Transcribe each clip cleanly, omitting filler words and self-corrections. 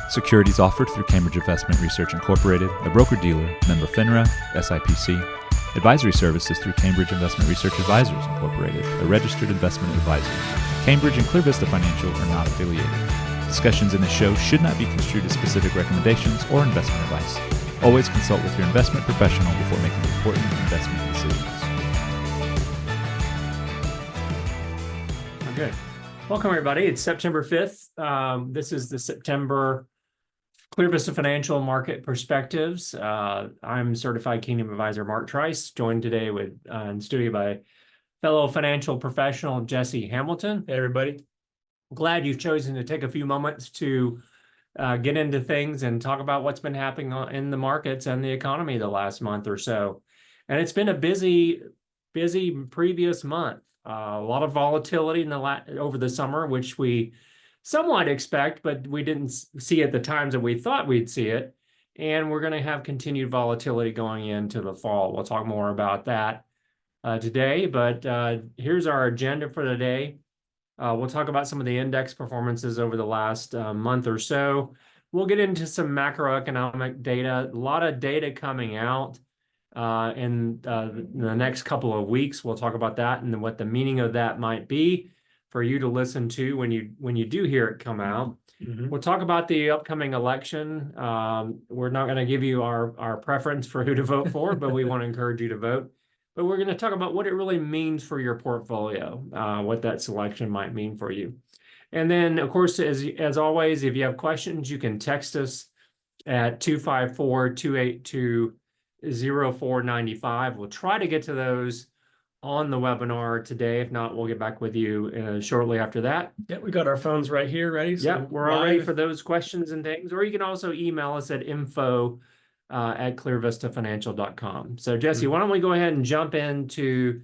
Securities offered through Cambridge Investment Research Incorporated, a broker-dealer, member FINRA, SIPC. Advisory services through Cambridge Investment Research Advisors Incorporated, a registered investment advisor. Cambridge and ClearVista Financial are not affiliated. Discussions in this show should not be construed as specific recommendations or investment advice. Always consult with your investment professional before making important investment decisions. Okay. Welcome, everybody. It's September 5th. This is the September ClearVista Financial Market Perspectives. I'm Certified Kingdom Advisor Mark Trice, joined today with in studio by fellow financial professional Jesse Hamilton. Hey, everybody. Glad you've chosen to take a few moments to get into things and talk about what's been happening in the markets and the economy the last month or so. And it's been a busy previous month. A lot of volatility over the summer, which we somewhat expect, but we didn't see at the times that we thought we'd see it. And we're going to have continued volatility going into the fall. We'll talk more about that today, but here's our agenda for today. We'll talk about some of the index performances over the last month or so. We'll get into some macroeconomic data, a lot of data coming out in the next couple of weeks. We'll talk about that and what the meaning of that might be for you to listen to when you do hear it come out. Mm-hmm. We'll talk about the upcoming election. We're not going to give you our preference for who to vote for, but we want to encourage you to vote. But we're going to talk about what it really means for your portfolio, what that selection might mean for you. And then, of course, as always, if you have questions, you can text us at 254-282-0495. We'll try to get to those on the webinar today. If not, we'll get back with you shortly after that. Yeah, we got our phones right here ready. So yeah, we're all ready for those questions and things. Or you can also email us at info@clearvistafinancial.com. So Jesse, why don't we go ahead and jump into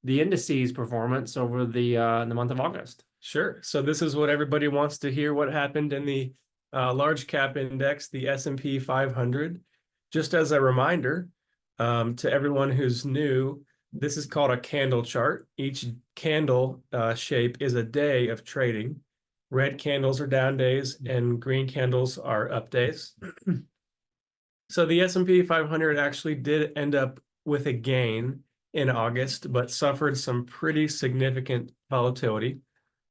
the indices performance over the month of August? Sure. So this is what everybody wants to hear, what happened in the large cap index, the S&P 500. Just as a reminder to everyone who's new, this is called a candle chart. Each candle shape is a day of trading. Red candles are down days and green candles are up days. So the S&P 500 actually did end up with a gain in August, but suffered some pretty significant volatility.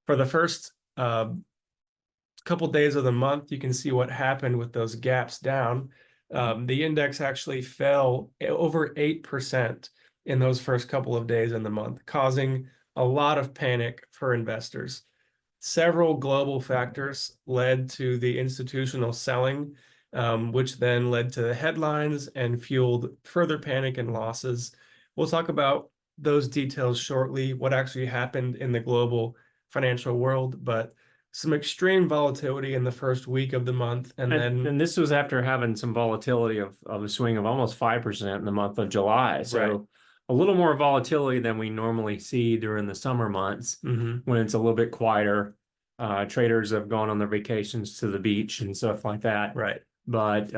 For the first couple days of the month, you can see what happened with those gaps down. The index actually fell over 8% in those first couple of days in the month, causing a lot of panic for investors. Several global factors led to the institutional selling, which then led to the headlines and fueled further panic and losses. We'll talk about those details shortly, what actually happened in the global financial world, but some extreme volatility in the first week of the month. And this was after having some volatility of a swing of almost 5% in the month of July. So right. A little more volatility than we normally see during the summer months when it's a little bit quieter. Traders have gone on their vacations to the beach and stuff like that. Right. But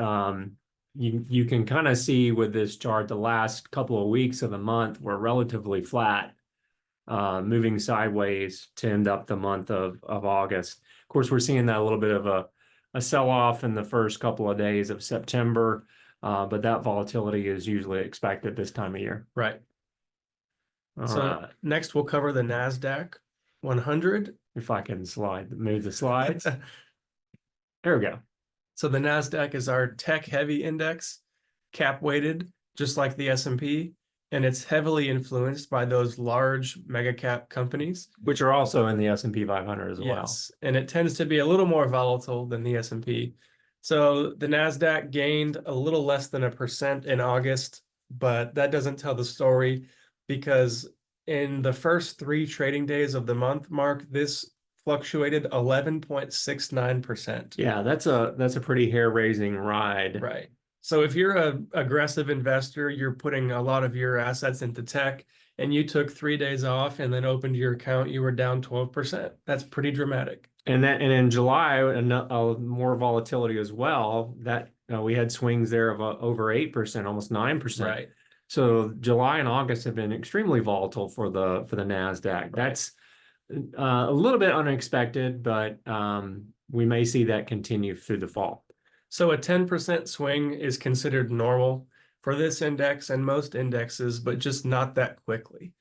you can kind of see with this chart, the last couple of weeks of the month were relatively flat, moving sideways to end up the month of August. Of course, we're seeing that a little bit of a sell-off in the first couple of days of September, but that volatility is usually expected this time of year. Right. So next we'll cover the NASDAQ 100. If I can move the slides. There we go. So the NASDAQ is our tech-heavy index, cap-weighted, just like the S&P, and it's heavily influenced by those large mega-cap companies. Which are also in the S&P 500 as well. Yes, and it tends to be a little more volatile than the S&P. So the NASDAQ gained a little less than 1% in August, but that doesn't tell the story because in the first 3 trading days of the month, Mark, this fluctuated 11.69%. Yeah, that's a pretty hair-raising ride. Right. So if you're an aggressive investor, you're putting a lot of your assets into tech, and you took 3 days off and then opened your account, you were down 12%. That's pretty dramatic. And in July, more volatility as well. That we had swings there of over 8%, almost 9%. Right. So July and August have been extremely volatile for the NASDAQ. Right. That's a little bit unexpected, but we may see that continue through the fall. So a 10% swing is considered normal for this index and most indexes, but just not that quickly.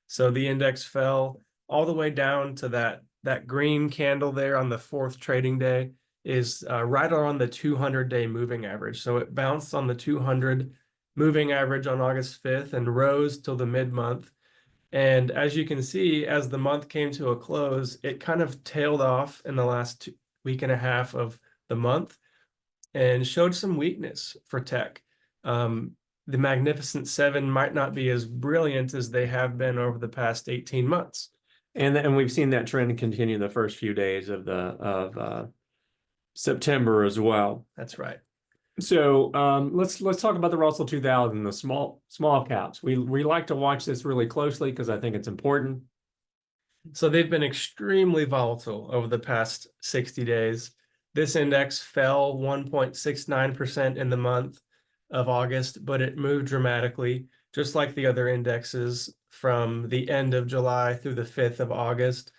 So the index fell all the way down to that green candle there on the fourth trading day is right around the 200-day moving average. So it bounced on the 200 moving average on August 5th and rose till the mid-month. And as you can see, as the month came to a close, it kind of tailed off in the last week and a half of the month and showed some weakness for tech. The Magnificent Seven might not be as brilliant as they have been over the past 18 months. And we've seen that trend continue the first few days of September as well. That's right. So let's talk about the Russell 2000, the small caps. We like to watch this really closely because I think it's important. So they've been extremely volatile over the past 60 days. This index fell 1.69% in the month of August, but it moved dramatically, just like the other indexes from the end of July through the 5th of August.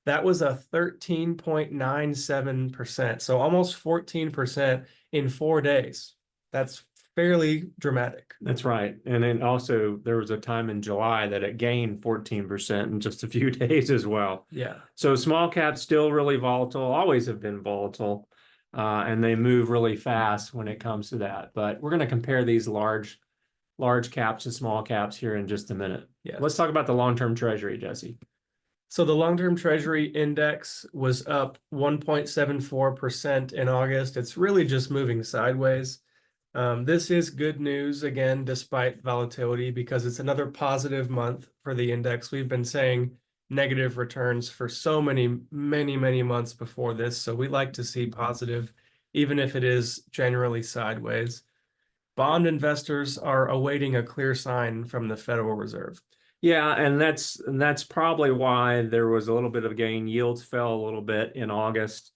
That was a 13.97%, so almost 14% in 4 days. That's fairly dramatic. That's right. And then also there was a time in July that it gained 14% in just a few days as well. Yeah. So small caps still really volatile, always have been volatile, and they move really fast when it comes to that. But we're going to compare these large caps to small caps here in just a minute. Yeah. Let's talk about the long-term treasury, Jesse. So the long-term treasury index was up 1.74% in August. It's really just moving sideways. This is good news, again, despite volatility, because it's another positive month for the index. We've been saying negative returns for so many months before this. So we like to see positive, even if it is generally sideways. Bond investors are awaiting a clear sign from the Federal Reserve. Yeah, and that's probably why there was a little bit of gain. Yields fell a little bit in August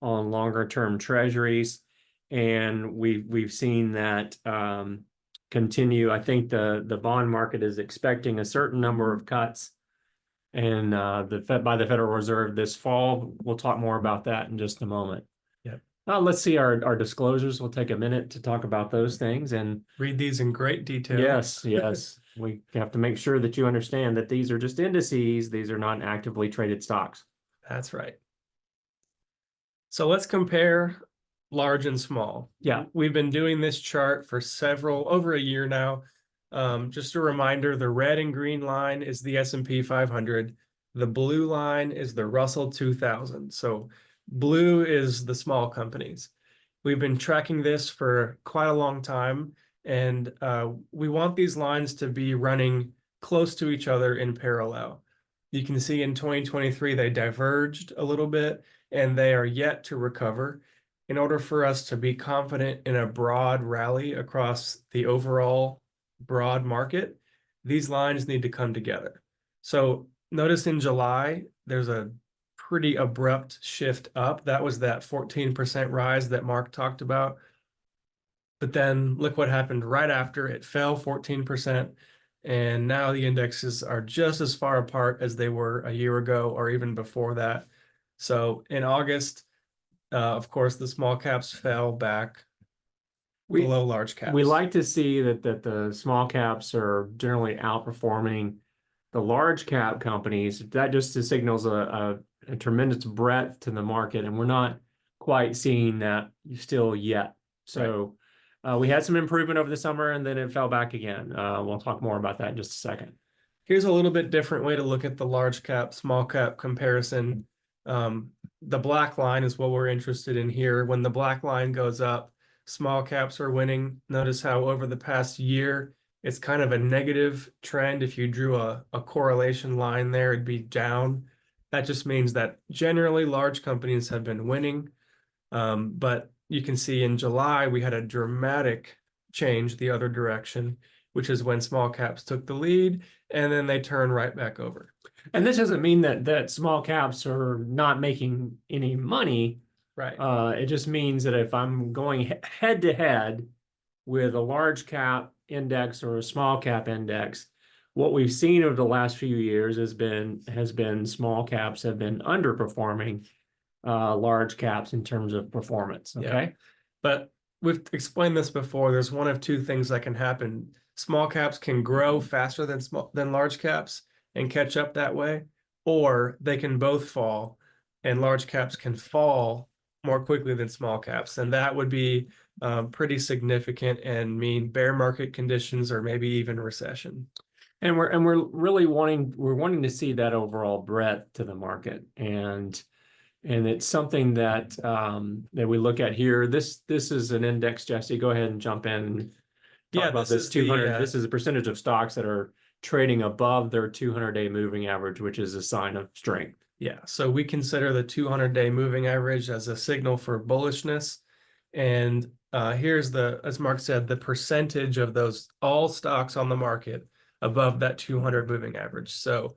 on longer term treasuries, and we've seen that continue. I think the bond market is expecting a certain number of cuts, and by the Federal Reserve this fall. We'll talk more about that in just a moment. Yep. Let's see our disclosures. We'll take a minute to talk about those things and read these in great detail. Yes. We have to make sure that you understand that these are just indices. These are not actively traded stocks. That's right. So let's compare large and small. Yeah. We've been doing this chart for over a year now. Just a reminder, the red and green line is the S&P 500. The blue line is the Russell 2000. So blue is the small companies. We've been tracking this for quite a long time. And we want these lines to be running close to each other in parallel. You can see in 2023, they diverged a little bit and they are yet to recover. In order for us to be confident in a broad rally across the overall broad market, these lines need to come together. So notice in July, there's a pretty abrupt shift up. That was that 14% rise that Mark talked about. But then look what happened right after. It fell 14%, and now the indexes are just as far apart as they were a year ago or even before that. So in August, of course, the small caps fell back below large caps. We like to see that the small caps are generally outperforming the large cap companies. That just signals a tremendous breadth to the market, and we're not quite seeing that still yet. So. Right. We had some improvement over the summer and then it fell back again. We'll talk more about that in just a second. Here's a little bit different way to look at the large cap, small cap comparison. The black line is what we're interested in here. When the black line goes up, small caps are winning. Notice how over the past year, it's kind of a negative trend. If you drew a correlation line there, it'd be down. That just means that generally large companies have been winning. But you can see in July, we had a dramatic change the other direction, which is when small caps took the lead and then they turn right back over. And this doesn't mean that small caps are not making any money. Right. It just means that if I'm going head to head with a large cap index or a small cap index, what we've seen over the last few years has been small caps have been underperforming large caps in terms of performance. Yeah. Okay. But we've explained this before. There's one of two things that can happen. Small caps can grow faster than large caps and catch up that way, or they can both fall, and large caps can fall more quickly than small caps, and that would be pretty significant and mean bear market conditions or maybe even recession. And we're really wanting to see that overall breadth to the market, and it's something that that we look at here. This is an index, Jesse. Go ahead and jump in and talk about this 200. This is a percentage of stocks that are trading above their 200-day moving average, which is a sign of strength. Yeah, so we consider the 200-day moving average as a signal for bullishness. And here's as Mark said, the percentage of those all stocks on the market above that 200 moving average. So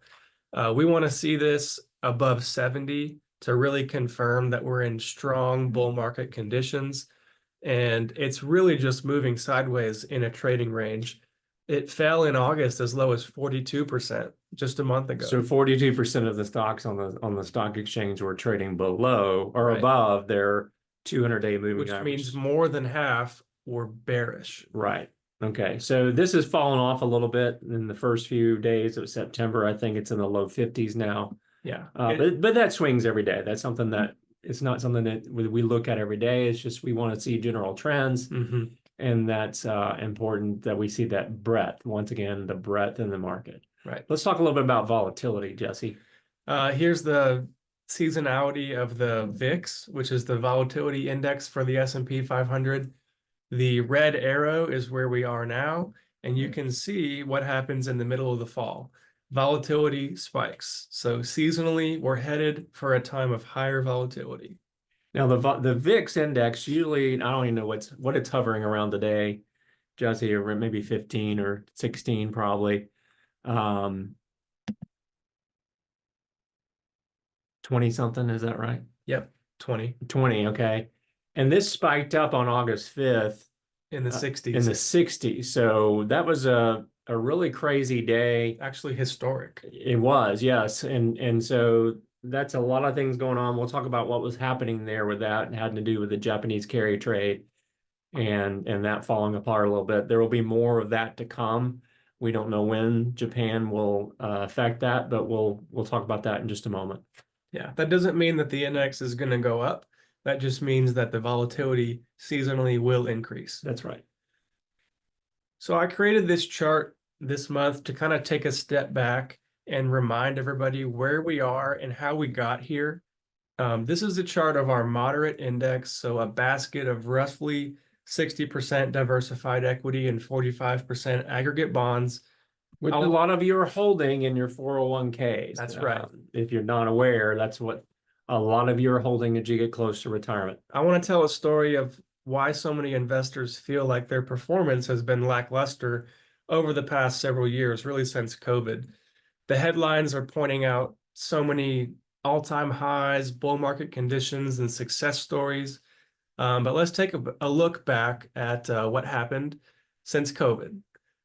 we want to see this above 70 to really confirm that we're in strong bull market conditions. And it's really just moving sideways in a trading range. It fell in August as low as 42% just a month ago. So 42% of the stocks on the stock exchange were trading below or Right. above their 200-day moving average. Which means more than half were bearish. Right. Okay. So this has fallen off a little bit in the first few days of September. I think it's in the low 50s now. Yeah. But that swings every day. That's something that it's not something that we look at every day. It's just we want to see general trends. Mm-hmm. And that's important that we see that breadth. Once again, the breadth in the market. Right. Let's talk a little bit about volatility, Jesse. Here's the seasonality of the VIX, which is the volatility index for the S&P 500. The red arrow is where we are now, and you can see what happens in the middle of the fall. Volatility spikes. So seasonally, we're headed for a time of higher volatility. Now the VIX index usually, I don't even know what it's hovering around today, Jesse, or maybe 15 or 16 probably. 20 something, is that right? Yep, 20. 20, okay. And this spiked up on August 5th. In the 60s. In the 60s. So that was a really crazy day. Actually historic. It was, yes. And so that's a lot of things going on. We'll talk about what was happening there with that and had to do with the Japanese carry trade and that falling apart a little bit. There will be more of that to come. We don't know when Japan will affect that, but we'll talk about that in just a moment. Yeah, that doesn't mean that the index is going to go up. That just means that the volatility seasonally will increase. That's right. So I created this chart this month to kind of take a step back and remind everybody where we are and how we got here. This is a chart of our moderate index, so a basket of roughly 60% diversified equity and 45% aggregate bonds. Which a lot of you are holding in your 401ks. That's right. If you're not aware, that's what a lot of you are holding as you get close to retirement. I want to tell a story of why so many investors feel like their performance has been lackluster over the past several years, really since COVID. The headlines are pointing out so many all-time highs, bull market conditions, and success stories. But let's take a look back at what happened since COVID.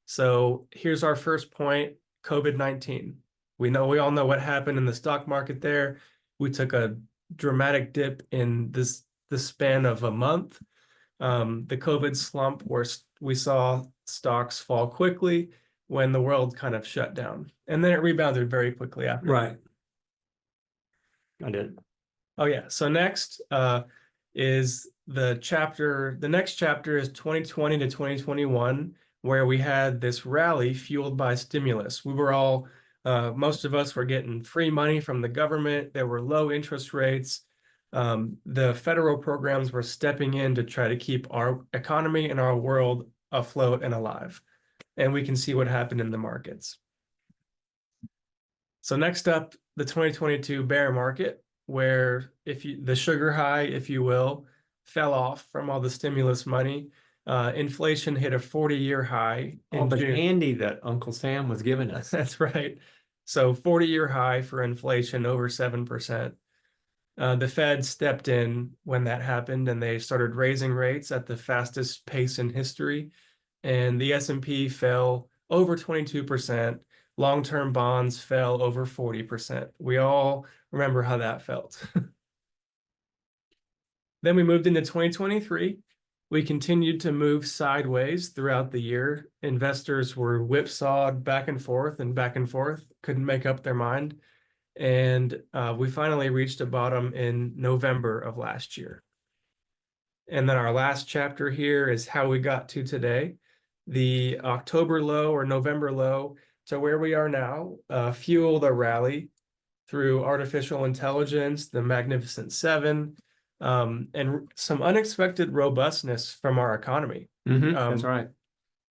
So here's our first point, COVID-19. We all know what happened in the stock market there. We took a dramatic dip in the span of a month. The COVID slump where we saw stocks fall quickly when the world kind of shut down. And then it rebounded very quickly after. Right. I did. Oh yeah. So next is the next chapter is 2020 to 2021, where we had this rally fueled by stimulus. We were all, most of us were getting free money from the government. There were low interest rates. The federal programs were stepping in to try to keep our economy and our world afloat and alive. And we can see what happened in the markets. So next up, the 2022 bear market, where the sugar high, if you will, fell off from all the stimulus money. Inflation hit a 40-year high. All the candy that Uncle Sam was giving us. That's right. So 40-year high for inflation, over 7%. The Fed stepped in when that happened, and they started raising rates at the fastest pace in history. And the S&P fell over 22%. Long-term bonds fell over 40%. We all remember how that felt. Then we moved into 2023. We continued to move sideways throughout the year. Investors were whipsawed back and forth, couldn't make up their mind. And we finally reached a bottom in November of last year. And then our last chapter here is how we got to today. The October low or November low to where we are now fueled a rally through artificial intelligence, the Magnificent Seven, and some unexpected robustness from our economy. That's right.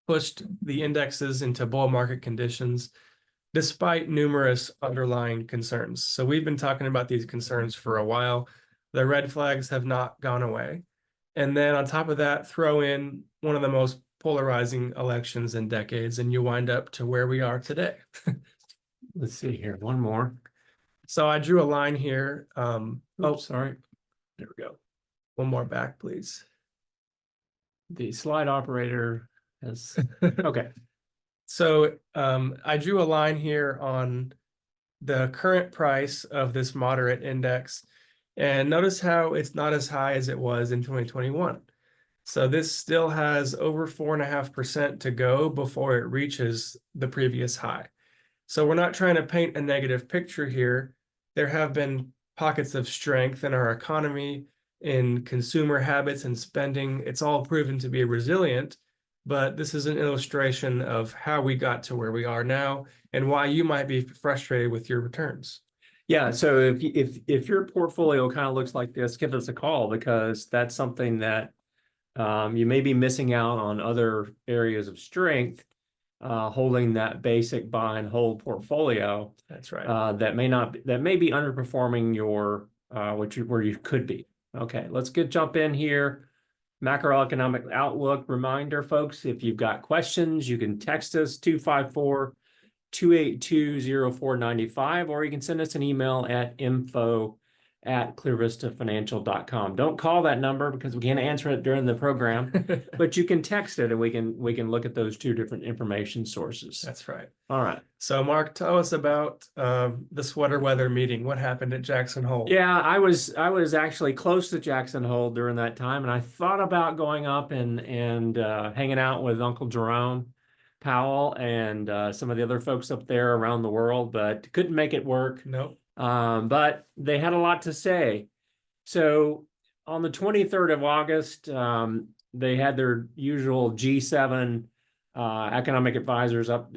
Pushed the indexes into bull market conditions despite numerous underlying concerns. So we've been talking about these concerns for a while. The red flags have not gone away. And then on top of that, throw in one of the most polarizing elections in decades, and you wind up to where we are today. Let's see here. One more. So I drew a line here. Sorry. There we go. One more back, please. The slide operator has, okay. So I drew a line here on the current price of this moderate index, and notice how it's not as high as it was in 2021. So this still has over 4.5% to go before it reaches the previous high. So we're not trying to paint a negative picture here. There have been pockets of strength in our economy, in consumer habits and spending. It's all proven to be resilient, but this is an illustration of how we got to where we are now and why you might be frustrated with your returns. Yeah, so if your portfolio kind of looks like this, give us a call, because that's something that you may be missing out on other areas of strength, holding that basic buy and hold portfolio. That's right. That may be underperforming your where you could be. Okay, let's jump in here. Macroeconomic outlook reminder, folks. If you've got questions, you can text us 254-282-0495, or you can send us an email at info@clearvistafinancial.com. Don't call that number because we can't answer it during the program, but you can text it and we can look at those two different information sources. That's right. All right. So Mark, tell us about the sweater weather meeting. What happened at Jackson Hole? Yeah, I was actually close to Jackson Hole during that time, and I thought about going up and hanging out with Uncle Jerome Powell and some of the other folks up there around the world, but couldn't make it work. Nope. But they had a lot to say. So on the 23rd of August, they had their usual G7 economic advisors up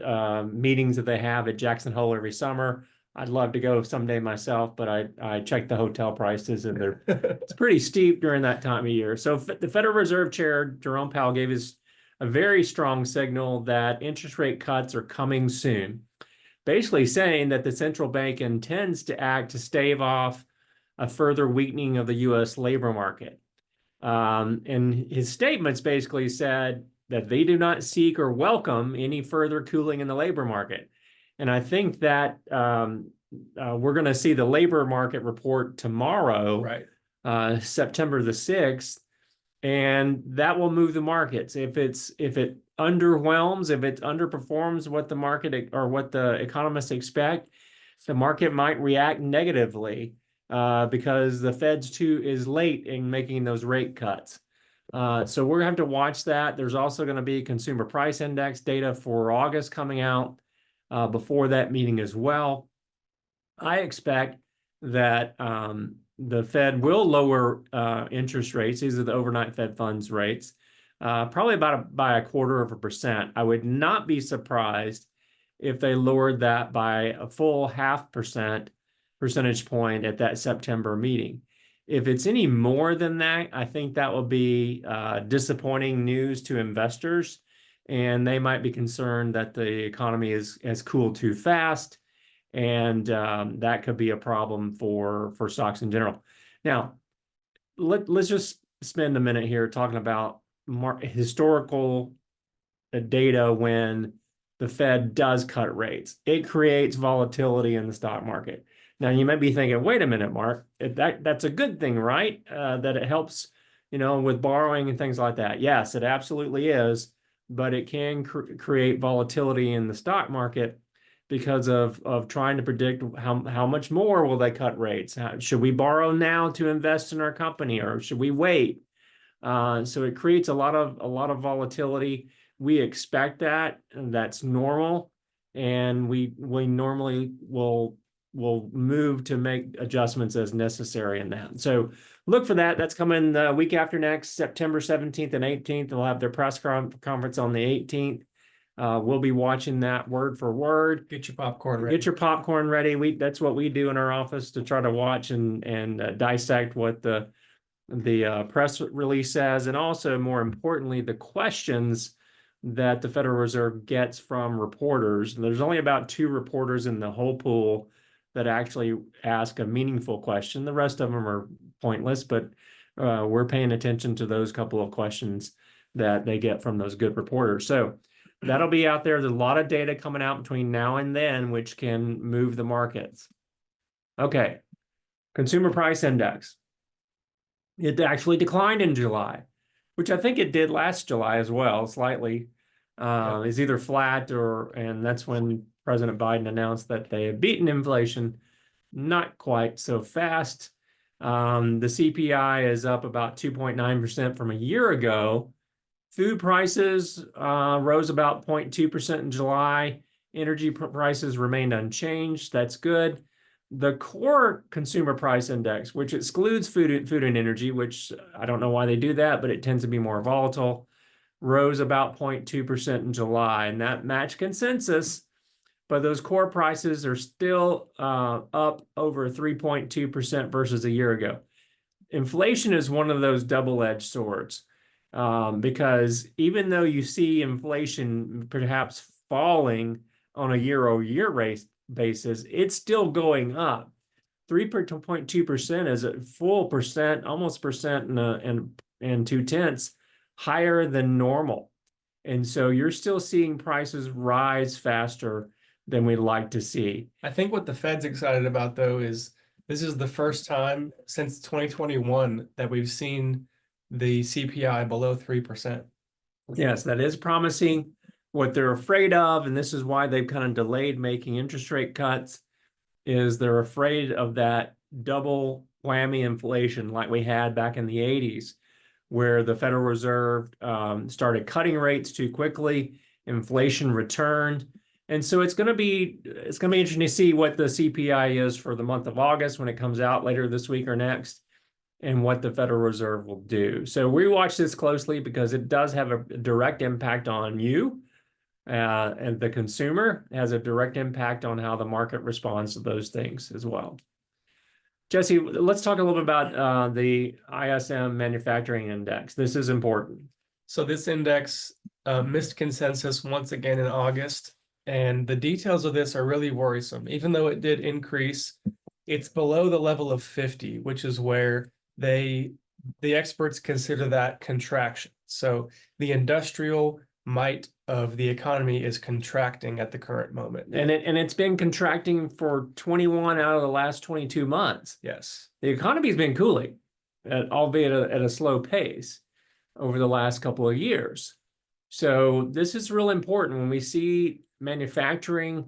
meetings that they have at Jackson Hole every summer. I'd love to go someday myself, but I checked the hotel prices and it's pretty steep during that time of year. So the Federal Reserve Chair, Jerome Powell, gave us a very strong signal that interest rate cuts are coming soon, basically saying that the central bank intends to act to stave off a further weakening of the U.S. labor market. And his statements basically said that they do not seek or welcome any further cooling in the labor market. And I think that we're going to see the labor market report tomorrow, Right. September the 6th, and that will move the markets. If it underwhelms, if it underperforms what the market or what the economists expect, the market might react negatively because the Fed's is late in making those rate cuts. So we're going to have to watch that. There's also going to be consumer price index data for August coming out before that meeting as well. I expect that the Fed will lower interest rates. These are the overnight Fed funds rates, probably by 0.25%. I would not be surprised if they lowered that by a full 0.5% percentage point at that September meeting. If it's any more than that, I think that will be disappointing news to investors, and they might be concerned that the economy has cooled too fast, and that could be a problem for stocks in general. Now, let's just spend a minute here talking about historical data when the Fed does cut rates. It creates volatility in the stock market. Now, you might be thinking, wait a minute, Mark, that's a good thing, right? That it helps, with borrowing and things like that. Yes, it absolutely is, but it can create volatility in the stock market. because of trying to predict how much more will they cut rates. Should we borrow now to invest in our company, or should we wait? So it creates a lot of volatility. We expect that, and that's normal, and we normally will move to make adjustments as necessary in that. So look for that. That's coming the week after next, September 17th and 18th. They'll have their press conference on the 18th. We'll be watching that word for word. Get your popcorn ready. Get your popcorn ready. That's what we do in our office, to try to watch and dissect what the press release says, and also, more importantly, the questions that the Federal Reserve gets from reporters. There's only about 2 reporters in the whole pool that actually ask a meaningful question. The rest of them are pointless, but we're paying attention to those couple of questions that they get from those good reporters. So that'll be out there. There's a lot of data coming out between now and then, which can move the markets. Okay, Consumer Price Index. It actually declined in July, which I think it did last July as well, slightly. It's either flat and that's when President Biden announced that they had beaten inflation, not quite so fast. The CPI is up about 2.9% from a year ago. Food prices rose about 0.2% in July. Energy prices remained unchanged. That's good. The core consumer price index, which excludes food and energy, which I don't know why they do that, but it tends to be more volatile, rose about 0.2% in July, and that matched consensus. But those core prices are still up over 3.2% versus a year ago. Inflation is one of those double-edged swords, because even though you see inflation perhaps falling on a year-over-year basis, it's still going up. 3.2% is a full percent, almost percent and 0.2 higher than normal. And so you're still seeing prices rise faster than we'd like to see. I think what the Fed's excited about, though, is this is the first time since 2021 that we've seen the CPI below 3%. Yes, that is promising. What they're afraid of, and this is why they've kind of delayed making interest rate cuts, is they're afraid of that double whammy inflation like we had back in the 80s, where the Federal Reserve started cutting rates too quickly, inflation returned. And so it's going to be interesting to see what the CPI is for the month of August when it comes out later this week or next, and what the Federal Reserve will do. So we watch this closely because it does have a direct impact on you. And the consumer has a direct impact on how the market responds to those things as well. Jesse, let's talk a little bit about the ISM Manufacturing Index. This is important. So this index missed consensus once again in August, and the details of this are really worrisome. Even though it did increase, it's below the level of 50, which is where the experts consider that contraction. So the industrial might of the economy is contracting at the current moment. And it's been contracting for 21 out of the last 22 months. Yes. The economy's been cooling, albeit at a slow pace over the last couple of years. So this is real important. When we see manufacturing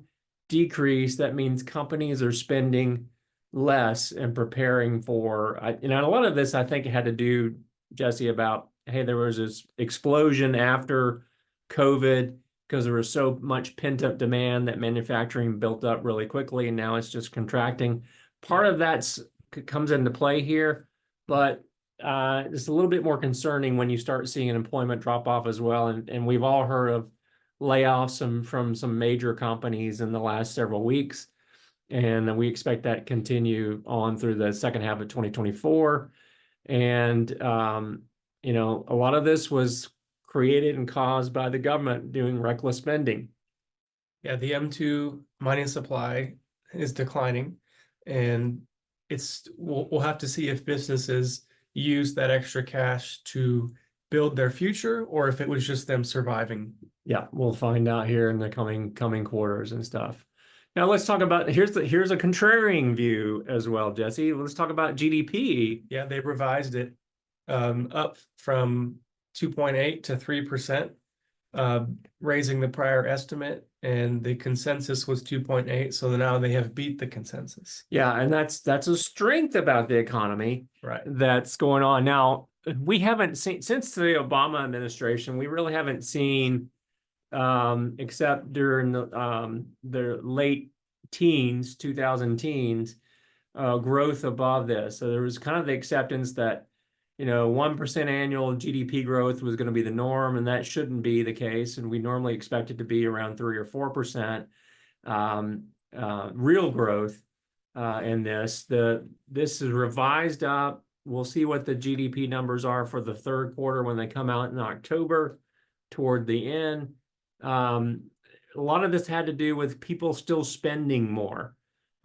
decrease, that means companies are spending less and preparing for, a lot of this I think had to do, Jesse, about, hey, there was this explosion after COVID because there was so much pent-up demand that manufacturing built up really quickly, and now it's just contracting. Part of that comes into play here, but it's a little bit more concerning when you start seeing an employment drop off as well. And we've all heard of layoffs from some major companies in the last several weeks, and we expect that to continue on through the second half of 2024. And a lot of this was created and caused by the government doing reckless spending. Yeah, the M2 mining supply is declining, and we'll have to see if businesses use that extra cash to build their future, or if it was just them surviving. Yeah, we'll find out here in the coming quarters and stuff. Now let's talk about, here's a contrarian view as well, Jesse. Let's talk about GDP. Yeah, they revised it up from 2.8 to 3%, raising the prior estimate. and the consensus was 2.8. So now they have beat the consensus. Yeah, and that's a strength about the economy Right. that's going on now. We haven't seen since the Obama administration. We really haven't seen, except during the late teens, 2000 teens, growth above this. So there was kind of the acceptance that 1% annual GDP growth was going to be the norm, and that shouldn't be the case. And we normally expect it to be around 3 or 4% real growth in this. This is revised up. We'll see what the GDP numbers are for the third quarter when they come out in October toward the end. A lot of this had to do with people still spending more.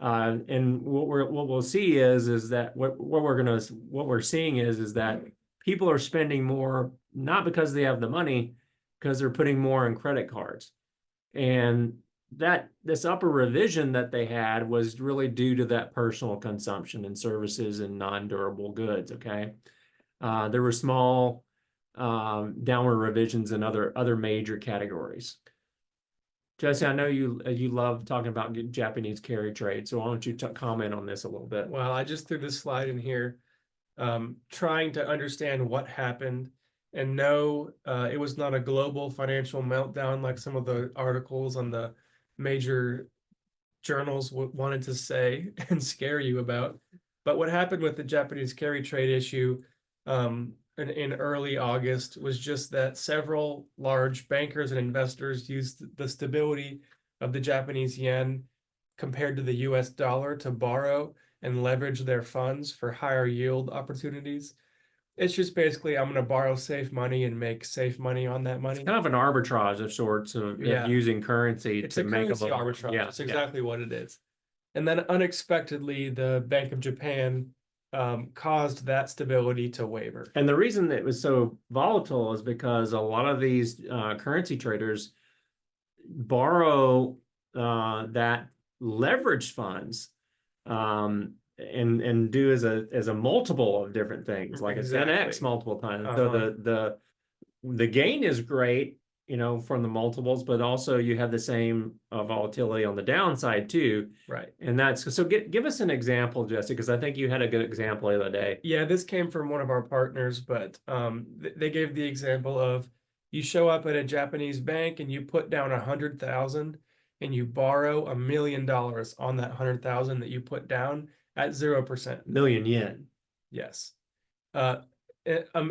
And what we'll see is that what we're seeing is that people are spending more, not because they have the money, because they're putting more in credit cards. And this upper revision that they had was really due to that personal consumption and services and non-durable goods. Okay. There were small downward revisions in other major categories. Jesse, I know you love talking about Japanese carry trade, so why don't you comment on this a little bit? Well, I just threw this slide in here, trying to understand what happened, and no, it was not a global financial meltdown like some of the articles on the major journals wanted to say and scare you about. But what happened with the Japanese carry trade issue in early August was just that several large bankers and investors used the stability of the Japanese yen compared to the US dollar to borrow and leverage their funds for higher yield opportunities. It's just basically, I'm going to borrow safe money and make safe money on that money. It's kind of an arbitrage of sorts of using currency It's to a make currency a little arbitrage. Yeah, That's exactly what it is. And then unexpectedly, the Bank of Japan caused that stability to waver. And the reason that it was so volatile is because a lot of these currency traders borrow that leveraged funds and do as a multiple of different things, like a 10x multiple times. So the gain is great, from the multiples, but also you have the same volatility on the downside too. Right. And that's so. Give us an example, Jesse, because I think you had a good example the other day. Yeah, this came from one of our partners, but they gave the example of you show up at a Japanese bank and you put down 100,000 and you borrow $1 million on that 100,000 that you put down at 0%. Million yen. Yes. A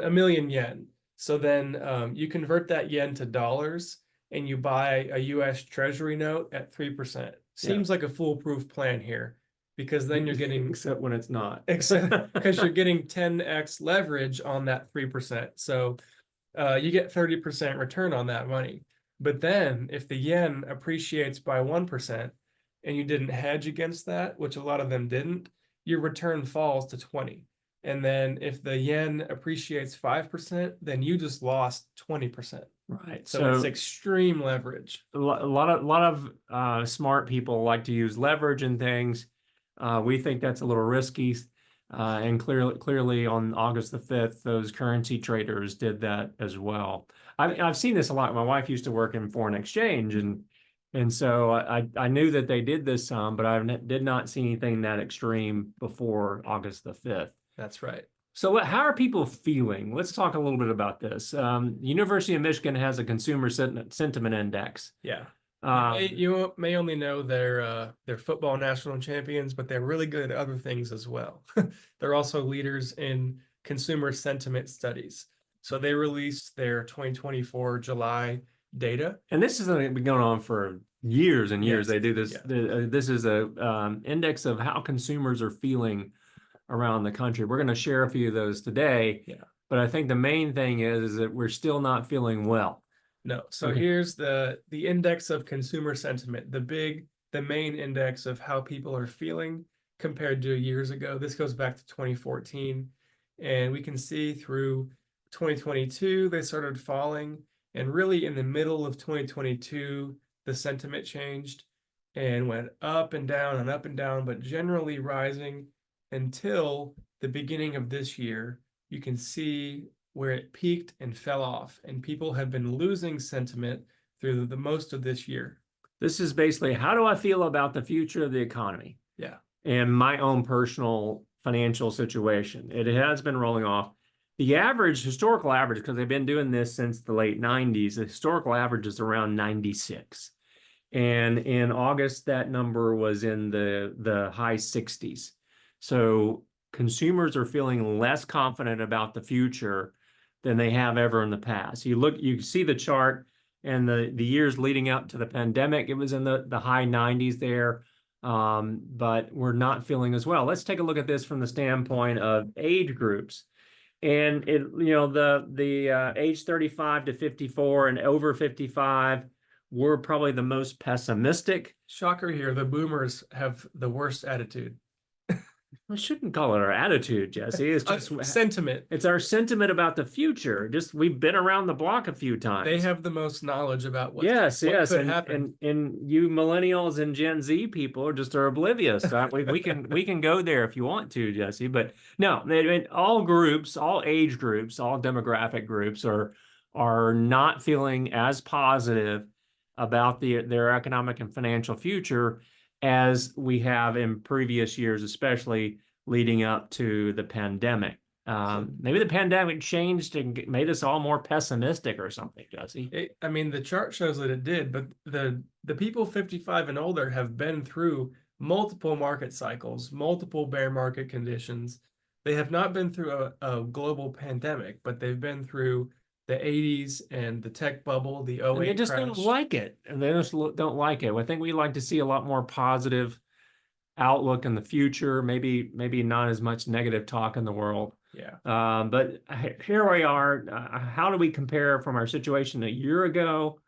million yen. So then you convert that yen to dollars and you buy a US Treasury note at 3%. Seems like a foolproof plan here, because then you're getting except when it's not. Except because you're getting 10x leverage on that 3%. So you get 30% return on that money. But then if the yen appreciates by 1% and you didn't hedge against that, which a lot of them didn't, your return falls to 20. And then if the yen appreciates 5%, then you just lost 20%. Right. So it's extreme leverage. A lot of smart people like to use leverage and things. We think that's a little risky. And clearly on August the 5th, those currency traders did that as well. I've seen this a lot. My wife used to work in foreign exchange, and so I knew that they did this some, but I did not see anything that extreme before August the 5th. That's right. So how are people feeling? Let's talk a little bit about this. University of Michigan has a consumer sentiment index. Yeah. You may only know they're football national champions, but they're really good at other things as well. They're also leaders in consumer sentiment studies. So they released their 2024 July data. And this has been going on for years and years. Yes. They do this. Yeah. This is a index of how consumers are feeling around the country. We're going to share a few of those today. Yeah. But I think the main thing is that we're still not feeling well. No. So here's the index of consumer sentiment, the main index of how people are feeling compared to years ago. This goes back to 2014. And we can see through 2022, they started falling. And really in the middle of 2022, the sentiment changed and went up and down, but generally rising until the beginning of this year. You can see where it peaked and fell off, and people have been losing sentiment through the most of this year. This is basically, how do I feel about the future of the economy Yeah. and my own personal financial situation? It has been rolling off. The average, historical average, because they've been doing this since the late 90s, the historical average is around 96. And in August, that number was in the high 60s. So consumers are feeling less confident about the future than they have ever in the past. You see the chart, and the years leading up to the pandemic, it was in the high 90s there. But we're not feeling as well. Let's take a look at this from the standpoint of age groups. And the age 35 to 54 and over 55 were probably the most pessimistic. Shocker here, the boomers have the worst attitude. I shouldn't call it our attitude, Jesse. It's just sentiment. It's our sentiment about the future. Just we've been around the block a few times. They have the most knowledge about what could happen. And you millennials and Gen Z people just are oblivious. we can go there if you want to, Jesse. But no, all groups, all age groups, all demographic groups are not feeling as positive about their economic and financial future as we have in previous years, especially leading up to the pandemic. Maybe the pandemic changed and made us all more pessimistic or something, Jesse. The chart shows that it did, but the people 55 and older have been through multiple market cycles, multiple bear market conditions. They have not been through a global pandemic, but they've been through the 80s and the tech bubble, the 08 They just crash. don't like it. And they just don't like it. I think we like to see a lot more positive outlook in the future, maybe not as much negative talk in the world. Yeah. But here we are. How do we compare from our situation a year ago?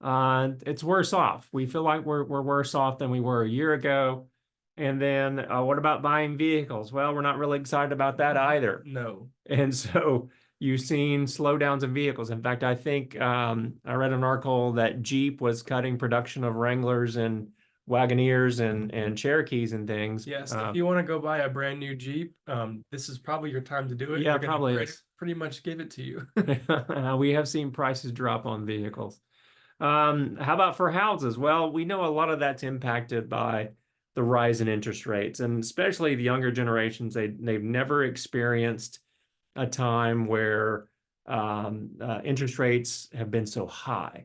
It's worse off. We feel like we're worse off than we were a year ago. And then what about buying vehicles? Well, we're not really excited about that either. No. And so you've seen slowdowns in vehicles. In fact, I think I read an article that Jeep was cutting production of Wranglers and Wagoneers and Cherokees and things. Yes, if you want to go buy a brand new Jeep, this is probably your time to do it. Yeah, probably is. Pretty much give it to you. We have seen prices drop on vehicles. How about for houses? Well, we know a lot of that's impacted by the rise in interest rates, and especially the younger generations. They've never experienced a time where interest rates have been so high.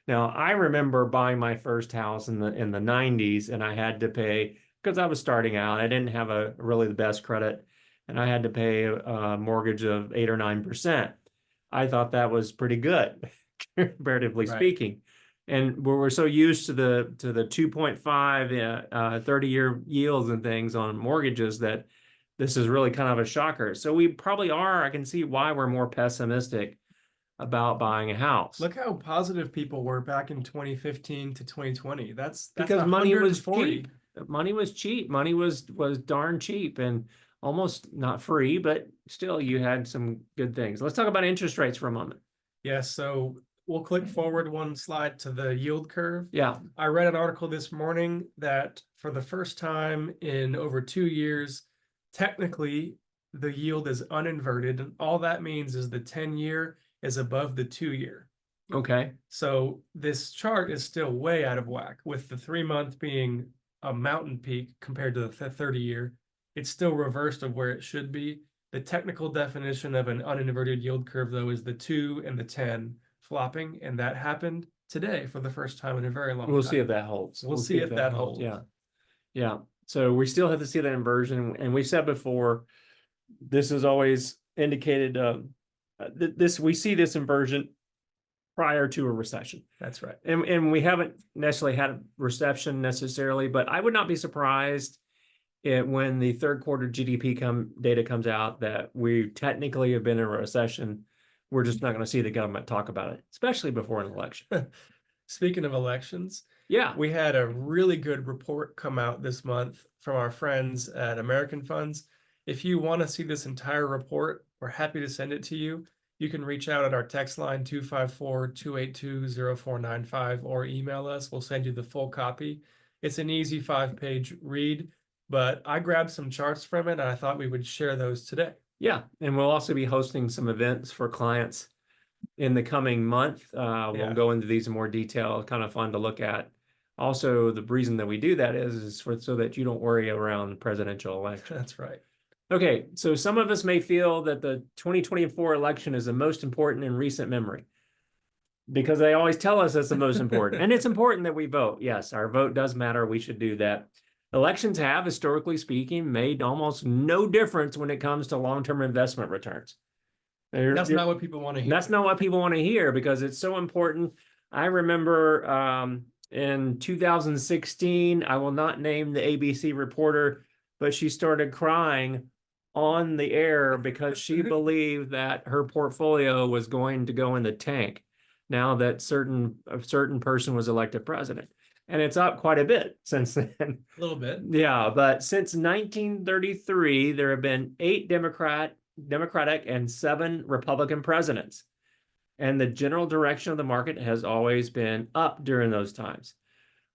Now, I remember buying my first house in the 90s, and I had to pay, because I was starting out, I didn't have really the best credit, and I had to pay a mortgage of 8 or 9%. I thought that was pretty good, comparatively speaking. And we're so used to the 2.5 30-year yields and things on mortgages that this is really kind of a shocker. So we probably are. I can see why we're more pessimistic about buying a house. Look how positive people were back in 2015 to 2020. That's because money was 140. cheap. Money was cheap. Money was darn cheap and almost not free, but still you had some good things. Let's talk about interest rates for a moment. Yes, so we'll click forward one slide to the yield curve. Yeah. I read an article this morning that for the first time in over 2 years, technically the yield is uninverted. And all that means is the 10-year is above the 2-year. Okay. So this chart is still way out of whack, with the 3-month being a mountain peak compared to the 30-year. It's still reversed of where it should be. The technical definition of an uninverted yield curve, though, is the 2 and the 10 flopping, and that happened today for the first time in a very long time. We'll see if that holds. We'll see if that holds. Yeah. Yeah. So we still have to see that inversion. And we said before, this is always indicated we see this inversion prior to a recession. That's right. And we haven't necessarily had a recession necessarily, but I would not be surprised when the third quarter GDP data comes out that we technically have been in a recession. We're just not going to see the government talk about it, especially before an election. Speaking of elections, yeah, we had a really good report come out this month from our friends at American Funds. If you want to see this entire report, we're happy to send it to you. You can reach out at our text line 254-282-0495 or email us. We'll send you the full copy. It's an easy 5-page read, but I grabbed some charts from it and I thought we would share those today. Yeah, and we'll also be hosting some events for clients in the coming month. We'll go into these in more detail. Kind of fun to look at Also, the reason that we do that is so that you don't worry around the presidential election. That's right. Okay, so some of us may feel that the 2024 election is the most important in recent memory because they always tell us it's the most important. And it's important that we vote. Yes, our vote does matter. We should do that. Elections have, historically speaking, made almost no difference when it comes to long-term investment returns. That's not what people want to hear. That's not what people want to hear because it's so important. I remember in 2016, I will not name the ABC reporter, but she started crying on the air because she believed that her portfolio was going to go in the tank now that a certain person was elected president. And it's up quite a bit since then. A little bit. Yeah, but since 1933, there have been 8 Democratic and 7 Republican presidents. And the general direction of the market has always been up during those times.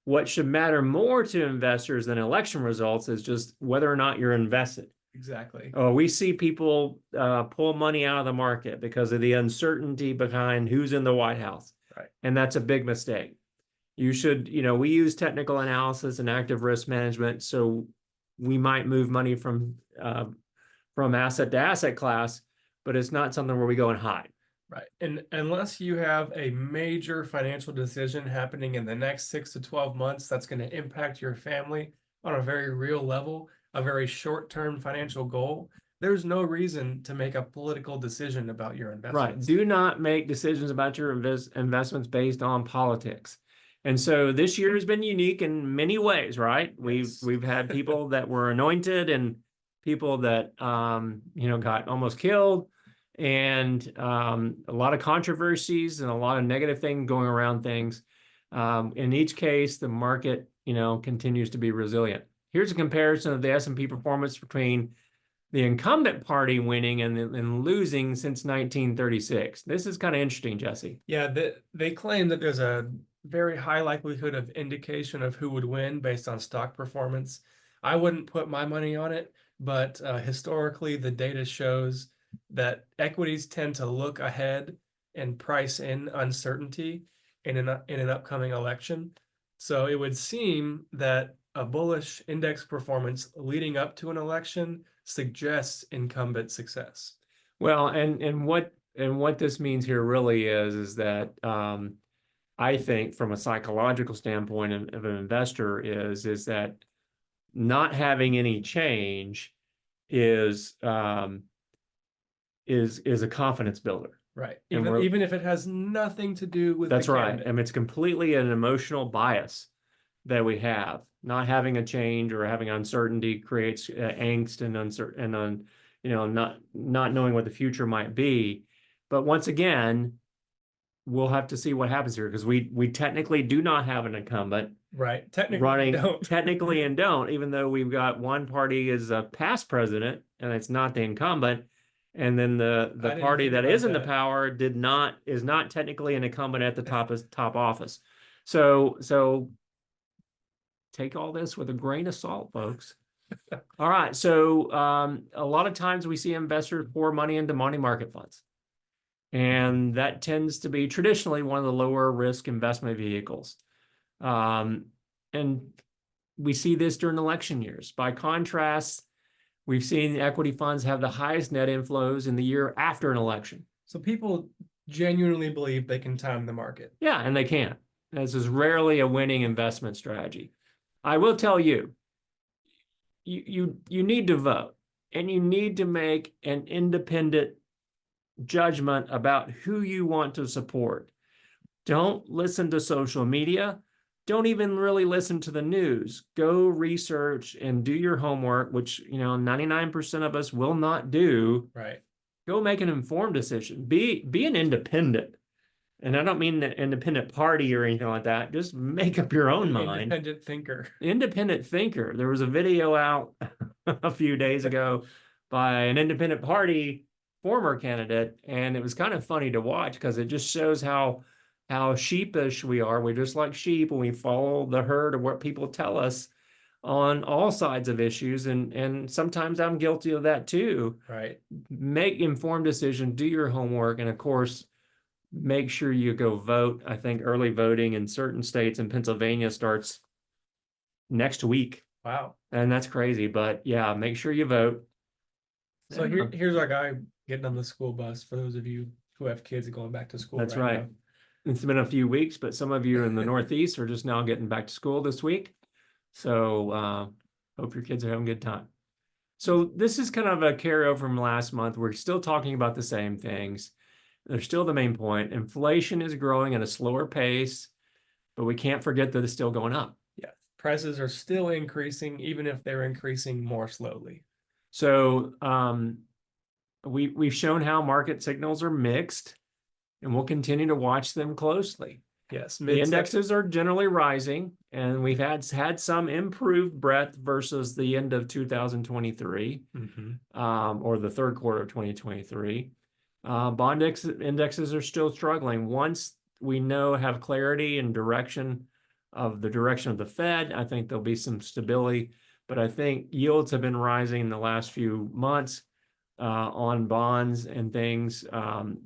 What should matter more to investors than election results is just whether or not you're invested. Exactly. Oh, we see people pull money out of the market because of the uncertainty behind who's in the White House. Right. And that's a big mistake. You should, we use technical analysis and active risk management. So we might move money from asset to asset class, but it's not something where we go and hide. Right. And unless you have a major financial decision happening in the next 6 to 12 months, that's going to impact your family on a very real level, a very short-term financial goal, there's no reason to make a political decision about your investments. Right. Do not make decisions about your investments based on politics. And so this year has been unique in many ways, right? Yes. We've had people that were anointed and people that got almost killed, and a lot of controversies and a lot of negative things going around things. In each case, the market continues to be resilient. Here's a comparison of the S&P performance between the incumbent party winning and losing since 1936. This is kind of interesting, Jesse. Yeah, they claim that there's a very high likelihood of indication of who would win based on stock performance. I wouldn't put my money on it, but historically the data shows that equities tend to look ahead and price in uncertainty in an upcoming election. So it would seem that a bullish index performance leading up to an election suggests incumbent success. Well, and what this means here really is that I think from a psychological standpoint of an investor is that not having any change is a confidence builder. Right. Even if it has nothing to do with that's the right. candidate. And it's completely an emotional bias that we have. Not having a change or having uncertainty creates angst and uncertain and not knowing what the future might be. But once again, we'll have to see what happens here because we technically do not have an incumbent. Right. Technically running don't. technically and don't, even though we've got one party is a past president and it's not the incumbent. And then the party that is in the power is not technically an incumbent at the top office. So take all this with a grain of salt, folks. All right. So a lot of times we see investors pour money into money market funds. And that tends to be traditionally one of the lower risk investment vehicles. And we see this during election years. By contrast, we've seen equity funds have the highest net inflows in the year after an election. So people genuinely believe they can time the market. Yeah, and they can. This is rarely a winning investment strategy. I will tell you, you need to vote, and you need to make an independent judgment about who you want to support. Don't listen to social media. Don't even really listen to the news. Go research and do your homework, which 99% of us will not do. Right. Go make an informed decision. Be an independent. And I don't mean an independent party or anything like that. Just make up your own mind. Independent thinker. Independent thinker. There was a video out a few days ago by an independent party former candidate, and it was kind of funny to watch because it just shows how sheepish we are. We're just like sheep, and we follow the herd of what people tell us on all sides of issues. And sometimes I'm guilty of that too. Right. Make informed decisions, do your homework, and of course, make sure you go vote. I think early voting in certain states in Pennsylvania starts next week. Wow. And that's crazy, but yeah, make sure you vote. So here's our guy getting on the school bus for those of you who have kids going back to school. That's right right. It's been a few weeks, but some of you in the Northeast are just now getting back to school this week. So hope your kids are having a good time. So this is kind of a carryover from last month. We're still talking about the same things. They're still the main point. Inflation is growing at a slower pace, but we can't forget that it's still going up. Yeah, prices are still increasing, even if they're increasing more slowly. So we've shown how market signals are mixed, and we'll continue to watch them closely. Yes, The indexes are generally rising, and we've had some improved breadth versus the end of 2023, or the third quarter of 2023. Bond indexes are still struggling. Once we have clarity and direction of the Fed, I think there'll be some stability. But I think yields have been rising in the last few months on bonds and things,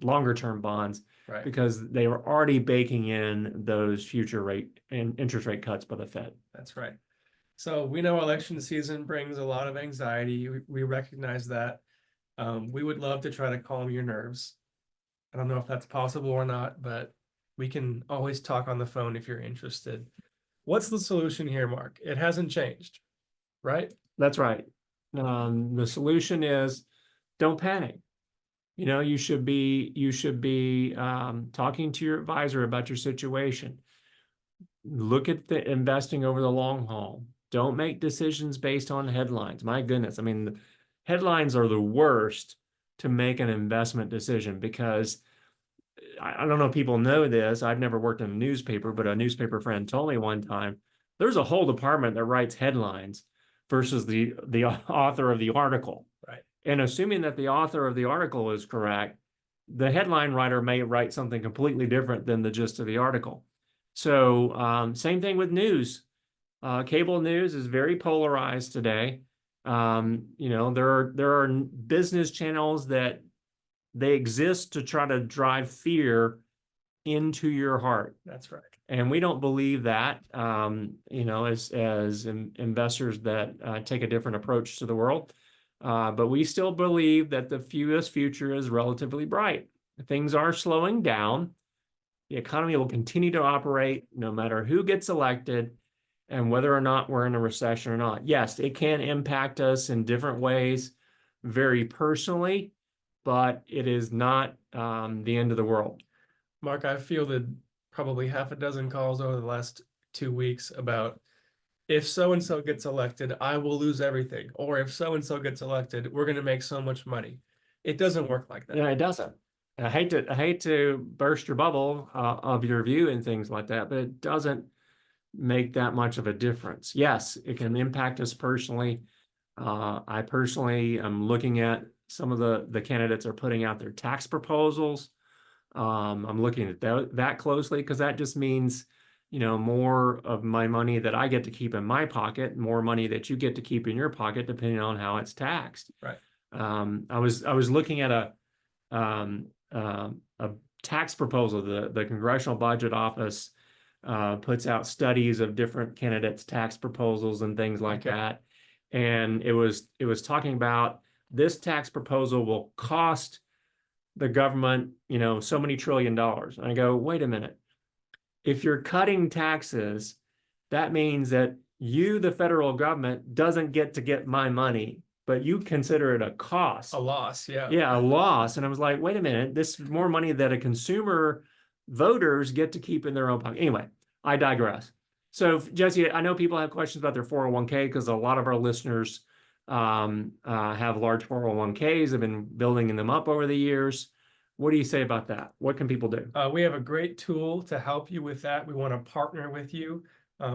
longer term bonds, right, because they were already baking in those future rate and interest rate cuts by the Fed. That's right. So we know election season brings a lot of anxiety. We recognize that. We would love to try to calm your nerves. I don't know if that's possible or not, but we can always talk on the phone if you're interested. What's the solution here, Mark? It hasn't changed, right? That's right. The solution is don't panic. You should be talking to your advisor about your situation. Look at the investing over the long haul. Don't make decisions based on headlines. My goodness. I mean, the headlines are the worst to make an investment decision, because I don't know if people know this. I've never worked in a newspaper, but a newspaper friend told me one time, there's a whole department that writes headlines versus the author of the article. Right. And assuming that the author of the article is correct, the headline writer may write something completely different than the gist of the article. So same thing with news. Cable news is very polarized today. There are business channels that they exist to try to drive fear into your heart. That's right. And we don't believe that, as investors that take a different approach to the world. But we still believe that the U.S. future is relatively bright. Things are slowing down. The economy will continue to operate no matter who gets elected and whether or not we're in a recession or not. Yes, it can impact us in different ways, very personally, but it is not the end of the world. Mark, I've fielded probably half a dozen calls over the last 2 weeks about, if so-and-so gets elected, I will lose everything. Or if so-and-so gets elected, we're going to make so much money. It doesn't work like that. No, it doesn't. I hate to burst your bubble of your view and things like that, but it doesn't make that much of a difference. Yes, it can impact us personally. I personally am looking at some of the candidates are putting out their tax proposals. I'm looking at that closely, because that just means, more of my money that I get to keep in my pocket, more money that you get to keep in your pocket, depending on how it's taxed. Right. I was looking at a tax proposal. The Congressional Budget Office puts out studies of different candidates' tax proposals and things like that. And it was talking about this tax proposal will cost the government, so many $1 trillion. And I go, wait a minute. If you're cutting taxes, that means that you, the federal government, doesn't get my money, but you consider it a cost. A loss, yeah. Yeah, a loss. And I was like, wait a minute, this is more money that a consumer voters get to keep in their own pocket. Anyway, I digress. So Jesse, I know people have questions about their 401k, because a lot of our listeners have large 401ks, have been building them up over the years. What do you say about that? What can people do? We have a great tool to help you with that. We want to partner with you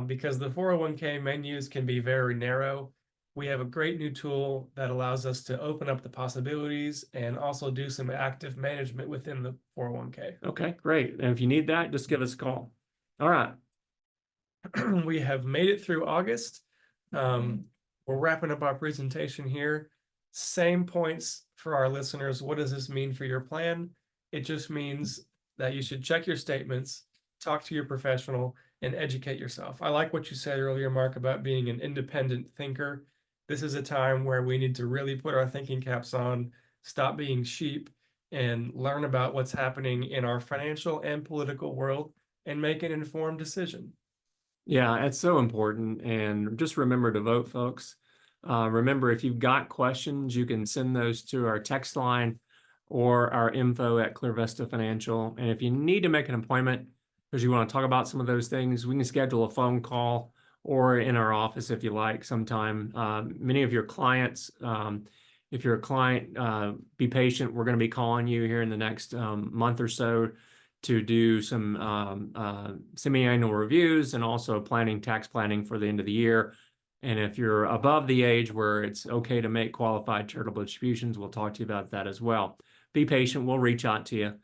because the 401k menus can be very narrow. We have a great new tool that allows us to open up the possibilities and also do some active management within the 401k. Okay, great. And if you need that, just give us a call. All right. We have made it through August. We're wrapping up our presentation here. Same points for our listeners. What does this mean for your plan? It just means that you should check your statements, talk to your professional, and educate yourself. I like what you said earlier, Mark, about being an independent thinker. This is a time where we need to really put our thinking caps on, stop being sheep, and learn about what's happening in our financial and political world and make an informed decision. Yeah, it's so important. And just remember to vote, folks. Remember, if you've got questions, you can send those to our text line or our info at ClearVista Financial. And if you need to make an appointment because you want to talk about some of those things, we can schedule a phone call or in our office if you like sometime. Many of your clients, if you're a client, be patient. We're going to be calling you here in the next month or so to do some semi-annual reviews and also tax planning for the end of the year. And if you're above the age where it's okay to make qualified charitable distributions, we'll talk to you about that as well. Be patient. We'll reach out to you.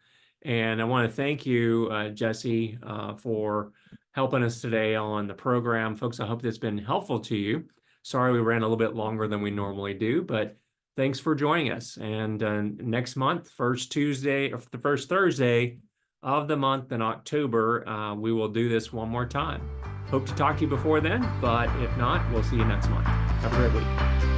And I want to thank you, Jesse, for helping us today on the program. Folks, I hope that's been helpful to you. Sorry we ran a little bit longer than we normally do, but thanks for joining us. And next month, first Thursday of the month in October, we will do this one more time. Hope to talk to you before then, but if not, we'll see you next month. Have a great week.